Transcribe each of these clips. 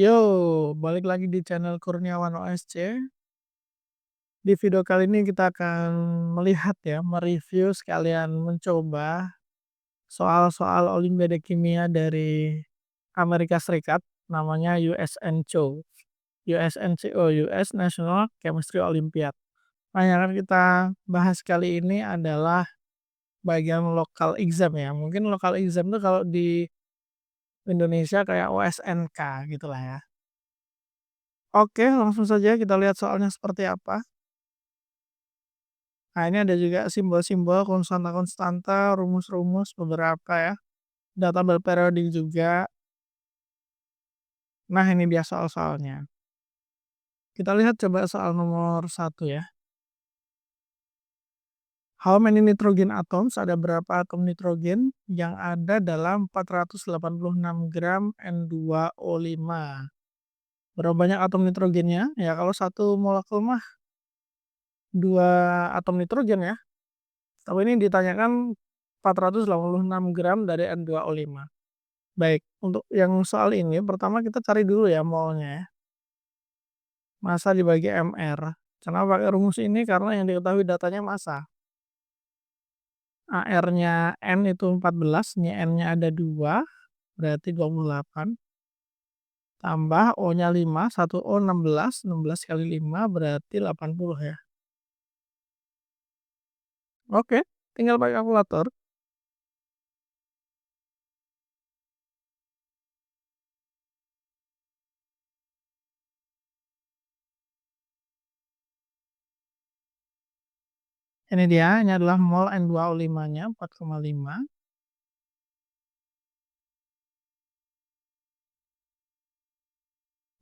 Yo, balik lagi di channel Kurniawan OSC. Di video kali ini kita akan melihat ya, mereview sekalian mencoba soal-soal Olimpiade Kimia dari Amerika Serikat, namanya USNCO. USNCO, US National Chemistry Olympiad. Nah, yang akan kita bahas kali ini adalah bagian local exam ya. Mungkin local exam itu kalau di Indonesia kayak OSNK gitulah ya. Oke, langsung saja kita lihat soalnya seperti apa. Nah, ini ada juga simbol-simbol, konstanta-konstanta, rumus-rumus beberapa ya. Data berperiodik juga. Nah, ini dia soal-soalnya. Kita lihat coba soal nomor 1 ya. How many nitrogen atoms? Ada berapa atom nitrogen yang ada dalam 486 gram N2O5? Berapa banyak atom nitrogennya? Ya, kalau satu molekul mah 2 atom nitrogen ya. Tapi ini ditanyakan 486 gram dari N2O5. Baik, untuk yang soal ini pertama kita cari dulu ya molnya ya. Massa dibagi mR. Kenapa pakai rumus ini? Karena yang diketahui datanya massa. AR-nya N itu 14, N-nya ada 2, berarti 28. Tambah O-nya 5, 1 O 16, 16 kali 5 berarti 80 ya. Oke, tinggal pakai kalkulator. Ini dia, ini adalah mol N2O5-nya 4,5.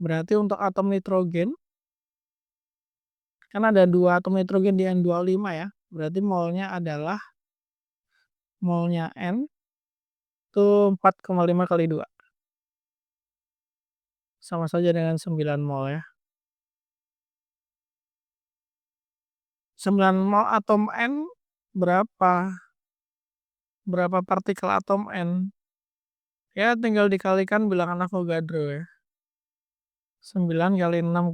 Berarti untuk atom nitrogen, kan ada 2 atom nitrogen di N2O5 ya. Berarti molnya N itu 4,5 kali 2. Sama saja dengan 9 mol ya. 9 mol atom N berapa? Berapa partikel atom N? Ya tinggal dikalikan bilangan Avogadro ya. 9 kali 6,02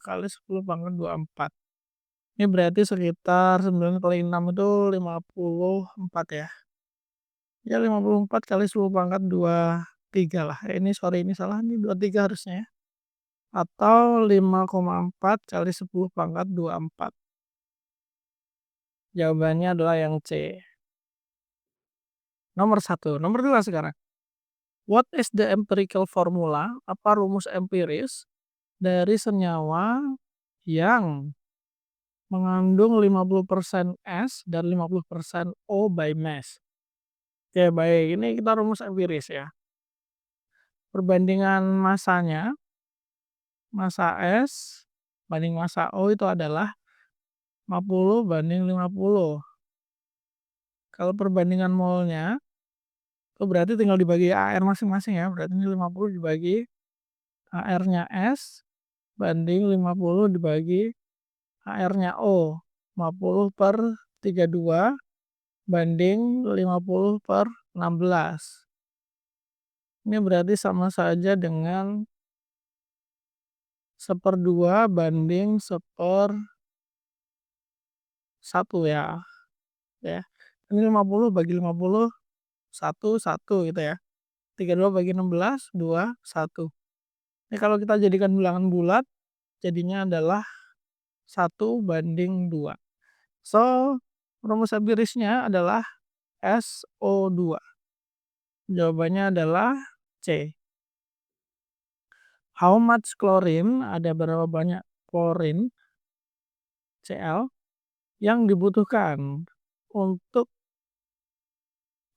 kali 10 pangkat 24. Ini berarti sekitar 9 kali 6 itu 54 ya. Ya 54 kali 10 pangkat 23 lah. Ini sorry ini salah nih 23 harusnya ya. Atau 5,4 kali 10 pangkat 24. Jawabannya adalah yang C. Nomor 1. Nomor 2 sekarang. What is the empirical formula? Apa rumus empiris dari senyawa yang mengandung 50% S dan 50% O by mass? Oke, baik. Ini kita rumus empiris ya. Perbandingan massanya, massa S banding massa O itu adalah 50 banding 50. Kalau perbandingan molnya, itu berarti tinggal dibagi AR masing-masing ya. Berarti ini 50 dibagi AR-nya S banding 50 dibagi AR-nya O. 50 per 32 banding 50 per 16. Ini berarti sama saja dengan 1/2 banding 1/1 ya. Ya. Ini 50 bagi 50, 1, 1 gitu ya. 32 bagi 16, 2, 1. Ini kalau kita jadikan bilangan bulat, jadinya adalah 1/2. So, rumus empirisnya adalah SO2. Jawabannya adalah C. How much chlorine? Ada berapa banyak klorin Cl yang dibutuhkan untuk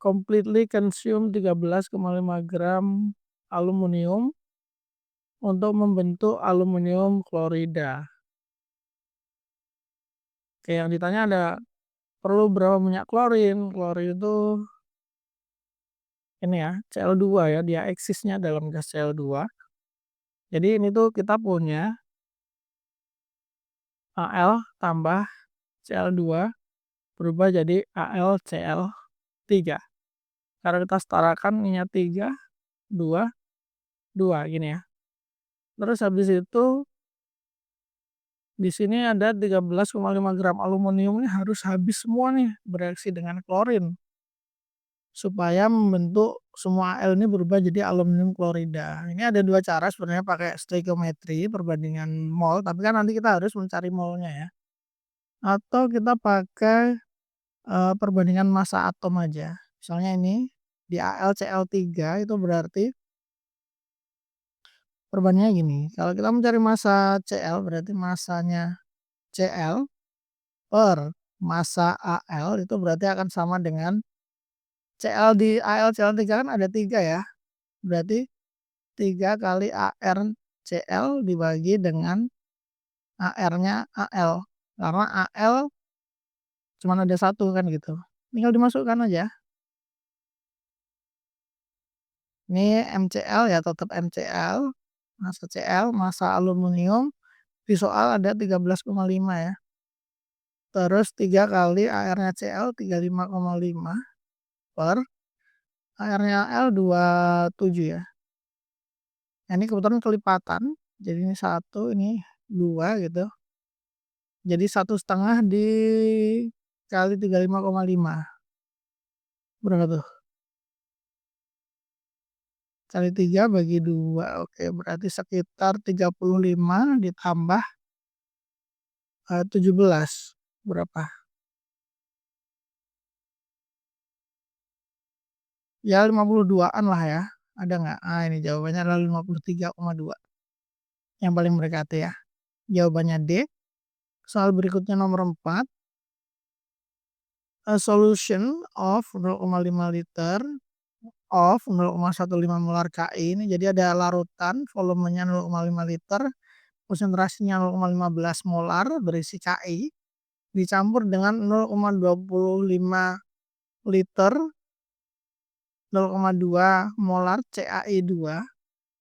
completely consume 13,5 gram aluminium untuk membentuk aluminium klorida. Oke, yang ditanya ada perlu berapa banyak klorin? Klorin itu ini ya, Cl2 ya, dia eksisnya dalam gas Cl2. Jadi ini tuh kita punya Al tambah Cl2 berubah jadi AlCl3. Karena kita setarakan minyak 3, 2, 2 gini ya. Terus habis itu di sini ada 13,5 gram aluminium ini harus habis semua nih bereaksi dengan klorin. Supaya membentuk semua Al ini berubah jadi aluminium klorida. Ini ada 2 cara sebenarnya pakai stoichiometry perbandingan mol, tapi kan nanti kita harus mencari molnya ya. Atau kita pakai, perbandingan massa atom aja. Misalnya ini di AlCl3 itu berarti perbandingannya gini, kalau kita mencari massa Cl berarti massanya Cl per massa Al itu berarti akan sama dengan Cl di AlCl3 kan ada 3 ya, berarti 3 kali ArCl dibagi dengan Ar-nya Al, karena Al cuman ada 1 kan gitu. Tinggal dimasukkan aja. Ini McL ya tetap McL, massa Cl, massa aluminium, di soal ada 13,5 ya. Terus 3 kali Ar-nya Cl 35,5 per Ar-nya Al 27 ya. Nah, ini kebetulan kelipatan, jadi ini 1, ini 2 gitu. Jadi 1,5 dikali 35,5. Berapa tuh? Kali 3 bagi 2, oke berarti sekitar 35 ditambah 17, berapa? Ya 52-an lah ya, ada nggak? Ini jawabannya adalah 53,2, yang paling mendekati ya. Jawabannya D. Soal berikutnya nomor 4, a solution of 0,5 liter of 0,15 molar Ki, ini jadi ada larutan volumenya 0,5 liter, konsentrasinya 0,15 molar berisi Ki, dicampur dengan 0,25 liter 0,2 molar CaI2.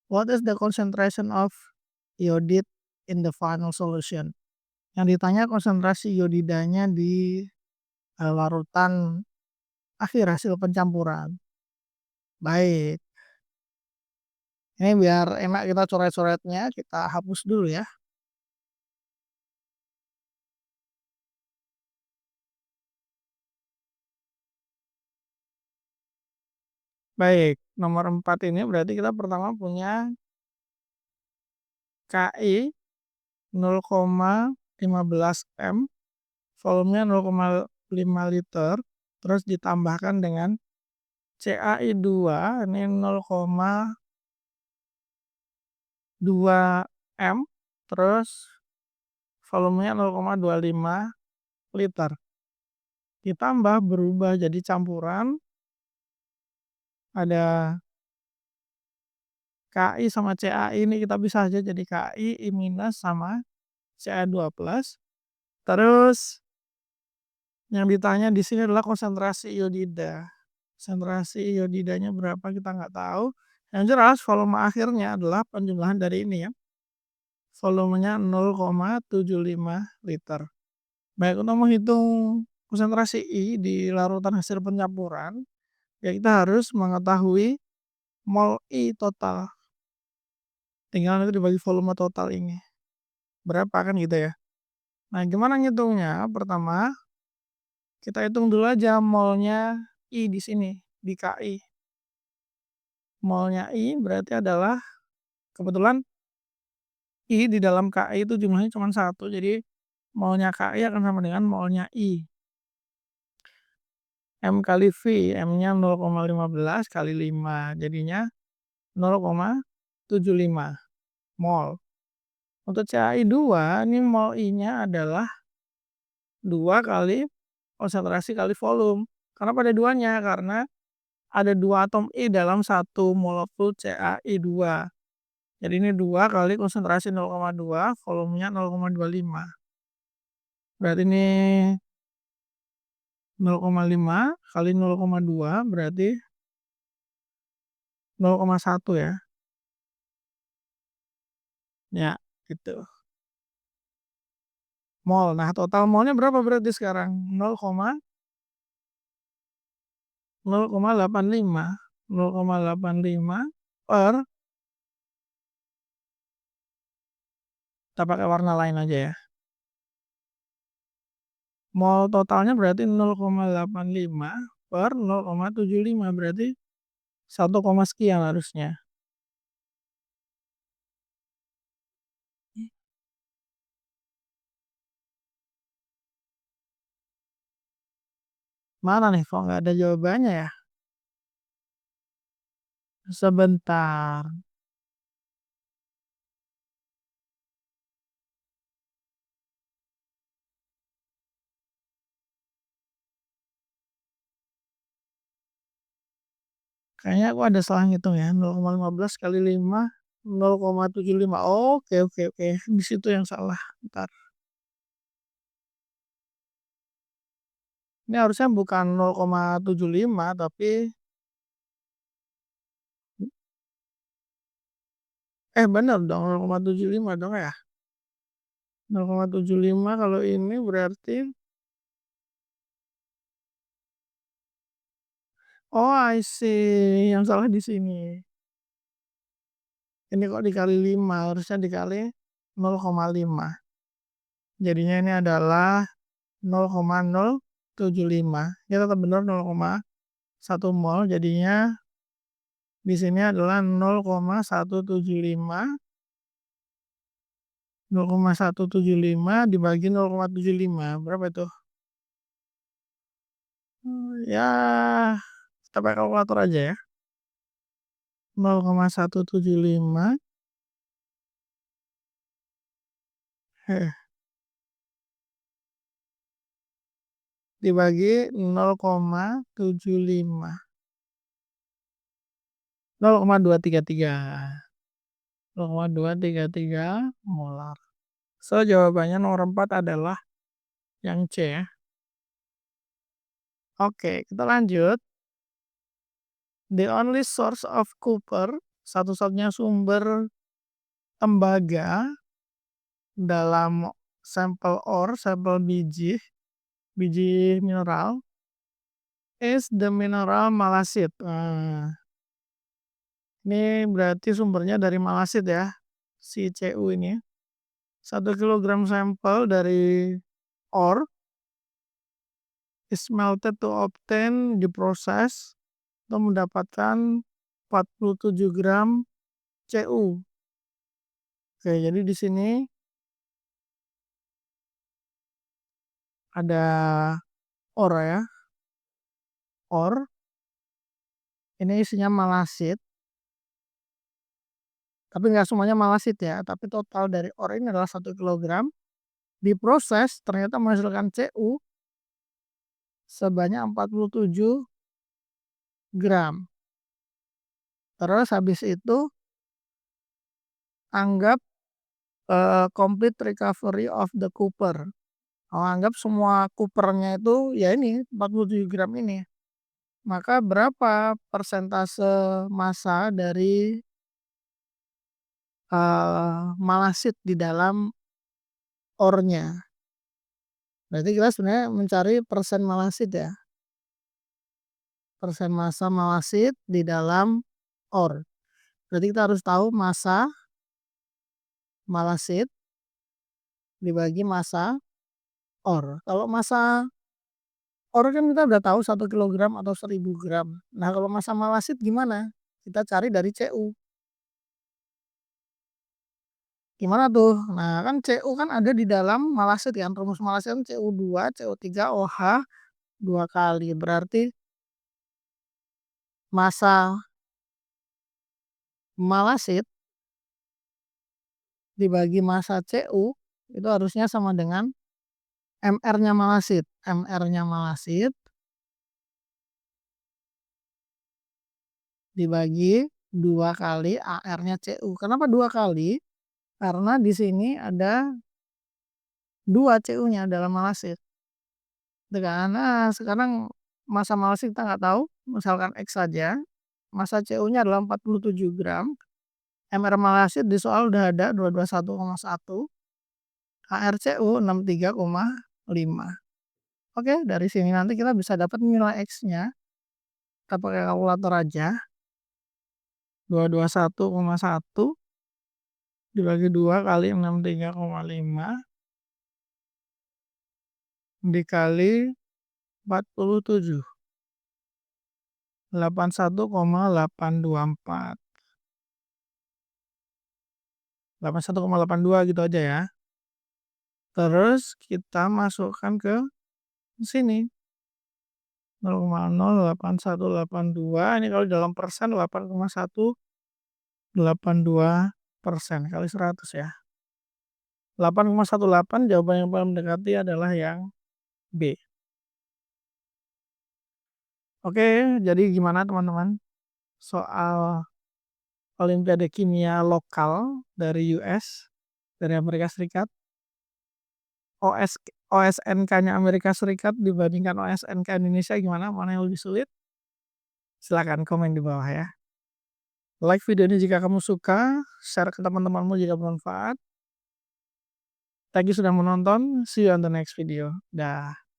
What is the concentration of iodide in the final solution? Yang ditanya konsentrasi iodidanya di larutan akhir hasil pencampuran. Baik. Ini biar enak kita coret-coretnya, kita hapus dulu ya. Baik, nomor 4 ini berarti kita pertama punya Ki 0,15 M, volumenya 0,5 liter, terus ditambahkan dengan CaI2 ini 0,2 M, terus volumenya 0,25 liter. Ditambah berubah jadi campuran, ada Ki sama Cai ini kita bisa aja jadi Ki I minus sama Ca2 plus. Terus yang ditanya di sini adalah konsentrasi iodida. Konsentrasi iodidanya berapa kita nggak tahu. Yang jelas volume akhirnya adalah penjumlahan dari ini ya. Volumenya 0,75 liter. Baik, untuk menghitung konsentrasi I di larutan hasil pencampuran, ya kita harus mengetahui mol I total. Tinggal nanti dibagi volume total ini. Berapa kan gitu ya. Nah, gimana ngitungnya? Pertama, kita hitung dulu aja molnya I di sini, di Ki. Molnya I berarti adalah kebetulan I di dalam Ki itu jumlahnya cuma 1, jadi molnya Ki akan sama dengan molnya I. M kali V, M-nya 0,15 kali 5, jadinya 0,75 mol. Untuk CaI2, ini mol I-nya adalah 2 kali konsentrasi kali volume. Karena pada duanya, karena ada 2 atom I dalam 1 molekul CaI2. Jadi ini 2 kali konsentrasi 0,2, volumenya 0,25. Berarti ini 0,5 kali 0,2 berarti 0,1 ya. Ya, gitu. Mol. Nah, total molnya berapa berarti sekarang? 0,85. 0,85 per Kita pakai warna lain aja ya. Mol totalnya berarti 0,85 per 0,75 berarti 1, sekian harusnya. Mana nih kok nggak ada jawabannya ya? Sebentar. Kayaknya aku ada salah ngitung ya. 0,15 kali 5, 0,75. Oke, oke, oke. Di situ yang salah. Bentar. Ini harusnya bukan 0,75 tapi bener dong 0,75 dong ya. 0,75 kalau ini berarti oh I see, yang salah di sini. Ini kok dikali 5, harusnya dikali 0,5. Jadinya ini adalah 0,075. Ya tetap benar 0,1 mol. Jadinya di sini adalah 0,175. 0,175 dibagi 0,75. Berapa itu? Ya, kita pakai kalkulator aja ya. 0,175 dibagi 0,75. 0,233. 0,233 molar. So, jawabannya nomor 4 adalah yang C ya. Oke, kita lanjut. The only source of copper, satu-satunya sumber tembaga dalam sampel ore, sampel biji mineral, is the mineral malasit. Ini berarti sumbernya dari malasit ya, si Cu ini. 1 kilogram sampel dari ore is melted to obtain diproses untuk mendapatkan 47 gram Cu. Oke, jadi di sini ada ore ya. Ore ini isinya malasit. Tapi nggak semuanya malasit ya, tapi total dari ore ini adalah 1 kilogram. Diproses ternyata menghasilkan Cu sebanyak 47 gram. Terus habis itu anggap complete recovery of the copper. Anggap semua coppernya itu ya ini 47 gram ini. Maka berapa persentase massa dari malasit di dalam ore-nya? Berarti kita sebenarnya mencari persen malasit ya. Persen massa malasit di dalam ore. Berarti kita harus tahu massa malasit dibagi massa ore. Kalau massa ore kan kita udah tahu 1 kilogram atau 1000 gram. Nah kalau massa malasit gimana? Kita cari dari Cu. Gimana tuh? Nah kan Cu kan ada di dalam malasit kan. Rumus malasit kan Cu2, Cu3, OH 2 kali. Berarti massa malasit dibagi massa Cu itu harusnya sama dengan MR-nya malasit. MR-nya malasit dibagi 2 kali AR-nya Cu. Kenapa 2 kali? Karena di sini ada 2 Cu-nya dalam malasit. Nah, sekarang massa malasit kita nggak tahu, misalkan X saja. Massa Cu-nya adalah 47 gram. MR malasit di soal udah ada 221,1. ARCU 63,5. Oke, dari sini nanti kita bisa dapat nilai X-nya. Kita pakai kalkulator aja. 221,1 dibagi 2 kali 63,5 dikali 47, 81,824. 81,82 gitu aja ya. Terus kita masukkan ke sini 0,08182, ini kalau dalam persen 8,182% kali 100 ya. 8,18 jawaban yang paling mendekati adalah yang B. Oke, jadi gimana teman-teman? Soal Olimpiade Kimia lokal dari US, dari Amerika Serikat. OSNK-nya Amerika Serikat dibandingkan OSNK Indonesia gimana? Mana yang lebih sulit? Silakan komen di bawah ya. Like video ini jika kamu suka, share ke teman-temanmu jika bermanfaat. Thank you sudah menonton, see you on the next video. Dah.